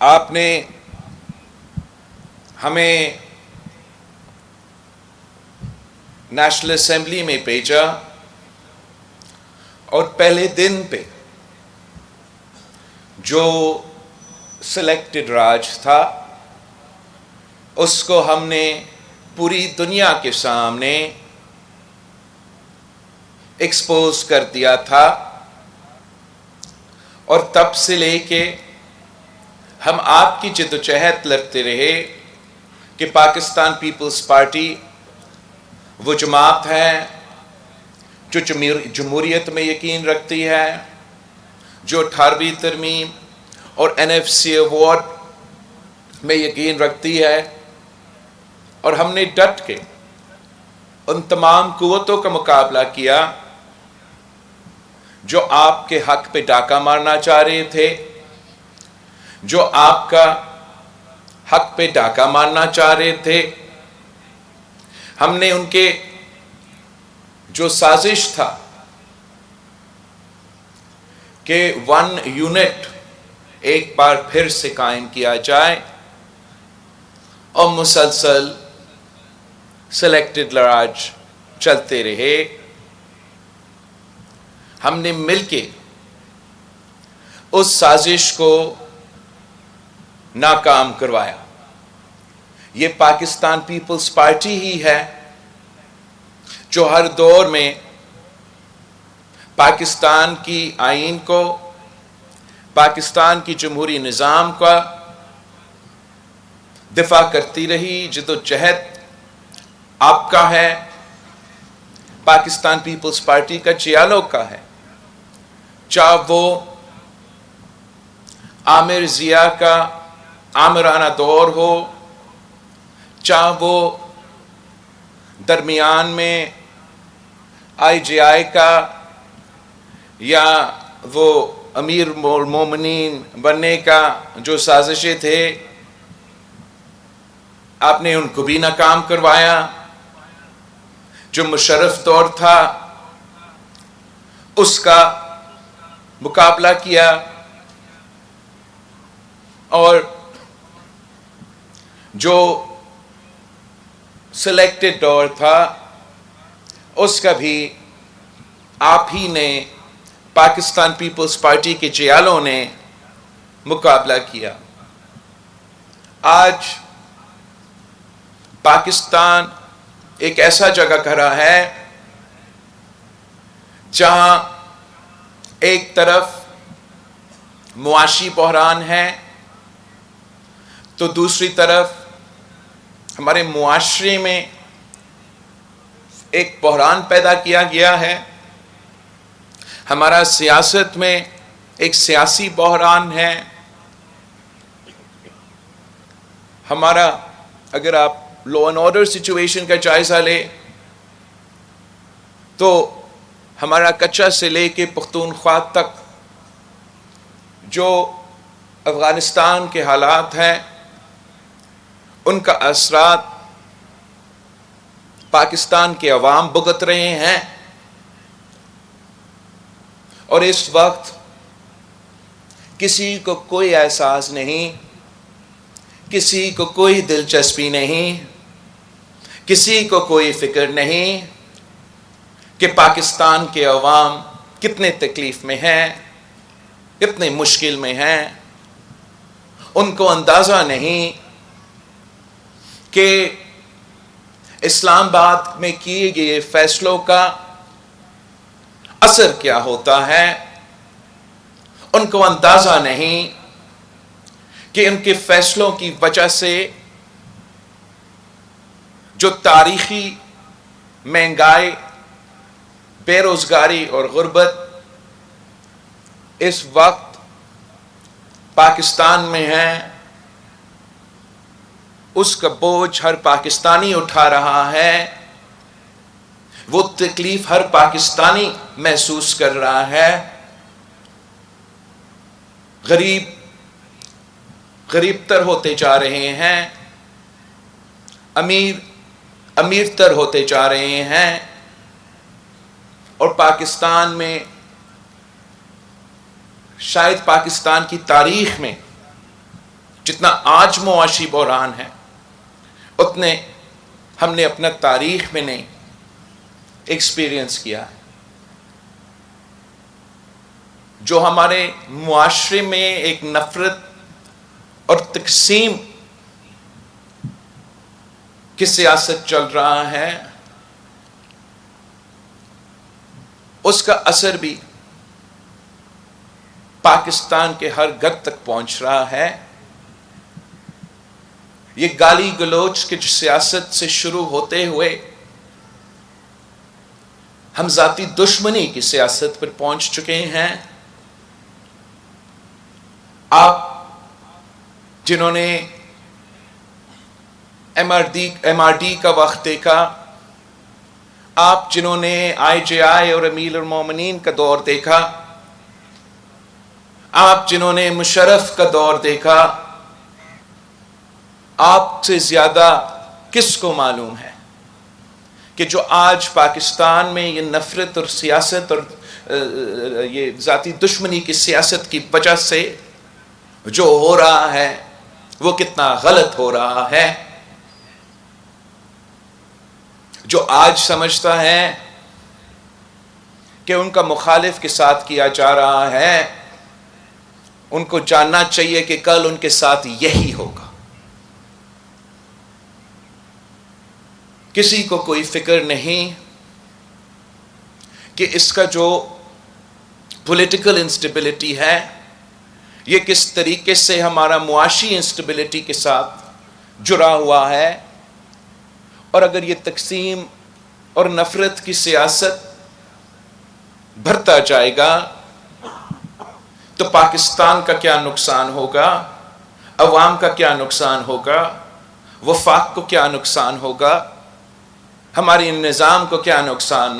آپ نے ہمیں نیشنل اسمبلی میں بھیجا اور پہلے دن پہ جو سلیکٹڈ راج تھا اس کو ہم نے پوری دنیا کے سامنے ایکسپوز کر دیا تھا، اور تب سے لے کے ہم آپ کی جدوجہد لڑتے رہے کہ پاکستان پیپلز پارٹی وہ جماعت ہے جو جمہوریت میں یقین رکھتی ہے، جو 18ویں ترمیم اور NFC ایوارڈ میں یقین رکھتی ہے، اور ہم نے ڈٹ کے ان تمام قوتوں کا مقابلہ کیا جو آپ کے حق پہ ڈاکہ مارنا چاہ رہے تھے، جو آپ کا حق پہ ڈاکہ مارنا چاہ رہے تھے۔ ہم نے ان کے جو سازش تھا کہ 1 یونٹ ایک بار پھر سے قائم کیا جائے اور مسلسل سلیکٹڈ راج چلتے رہے، ہم نے مل کے اس سازش کو ناکام کروایا۔ یہ پاکستان پیپلز پارٹی ہی ہے جو ہر دور میں پاکستان کی آئین کو، پاکستان کی جمہوری نظام کا دفاع کرتی رہی۔ جدوجہد آپ کا ہے، پاکستان پیپلز پارٹی کا جیالوں کا ہے، چاہے وہ عامر ضیاء کا آمرانہ دور ہو، چاہے وہ درمیان میں IGI کا، یا وہ امیر المومنین بننے کا جو سازشیں تھے، آپ نے ان کو بھی ناکام کروایا۔ جو مشرف دور تھا اس کا مقابلہ کیا، اور جو سلیکٹڈ دور تھا اس کا بھی آپ ہی نے، پاکستان پیپلز پارٹی کے جیالوں نے مقابلہ کیا۔ آج پاکستان ایک ایسا جگہ کھڑا ہے جہاں ایک طرف معاشی بحران ہے تو دوسری طرف ہمارے معاشرے میں ایک بحران پیدا کیا گیا ہے۔ ہمارا سیاست میں ایک سیاسی بحران ہے۔ ہمارا، اگر آپ لا اینڈ آرڈر سچویشن کا جائزہ لے تو ہمارا کچا سے لے کے پختونخوا تک جو افغانستان کے حالات ہیں ان کا اثرات پاکستان کے عوام بھگت رہے ہیں، اور اس وقت کسی کو کوئی احساس نہیں، کسی کو کوئی دلچسپی نہیں، کسی کو کوئی فکر نہیں کہ پاکستان کے عوام کتنے تکلیف میں ہیں، کتنے مشکل میں ہیں۔ ان کو اندازہ نہیں کہ اسلام آباد میں کیے گئے فیصلوں کا اثر کیا ہوتا ہے۔ ان کو اندازہ نہیں کہ ان کے فیصلوں کی وجہ سے جو تاریخی مہنگائی، بے روزگاری اور غربت اس وقت پاکستان میں ہے، اس کا بوجھ ہر پاکستانی اٹھا رہا ہے، وہ تکلیف ہر پاکستانی محسوس کر رہا ہے۔ غریب تر ہوتے جا رہے ہیں، امیر تر ہوتے جا رہے ہیں، اور پاکستان میں شاید پاکستان کی تاریخ میں جتنا آج معاشی بحران ہے اتنے ہم نے اپنا تاریخ میں نہیں ایکسپیرینس کیا ہے. جو ہمارے معاشرے میں ایک نفرت اور تقسیم کی سیاست چل رہا ہے اس کا اثر بھی پاکستان کے ہر گھر تک پہنچ رہا ہے. یہ گالی گلوچ کی سیاست سے شروع ہوتے ہوئے ہم ذاتی دشمنی کی سیاست پر پہنچ چکے ہیں. آپ جنہوں نے ایم آر ڈی کا وقت دیکھا، آپ جنہوں نے آئی جے آئی اور امیر المومنین کا دور دیکھا، آپ جنہوں نے مشرف کا دور دیکھا، آپ سے زیادہ کس کو معلوم ہے کہ جو آج پاکستان میں یہ نفرت اور سیاست اور یہ ذاتی دشمنی کی سیاست کی وجہ سے جو ہو رہا ہے وہ کتنا غلط ہو رہا ہے. جو آج سمجھتا ہے کہ ان کا مخالف کے ساتھ کیا جا رہا ہے ان کو جاننا چاہیے کہ کل ان کے ساتھ یہی ہوگا. کسی کو کوئی فکر نہیں کہ اس کا جو پولیٹیکل انسٹیبلٹی ہے یہ کس طریقے سے ہمارا معاشی انسٹیبلٹی کے ساتھ جڑا ہوا ہے. اور اگر یہ تقسیم اور نفرت کی سیاست بڑھتا جائے گا تو پاکستان کا کیا نقصان ہوگا، عوام کا کیا نقصان ہوگا، وفاق کو کیا نقصان ہوگا، ہمارے نظام کو کیا نقصان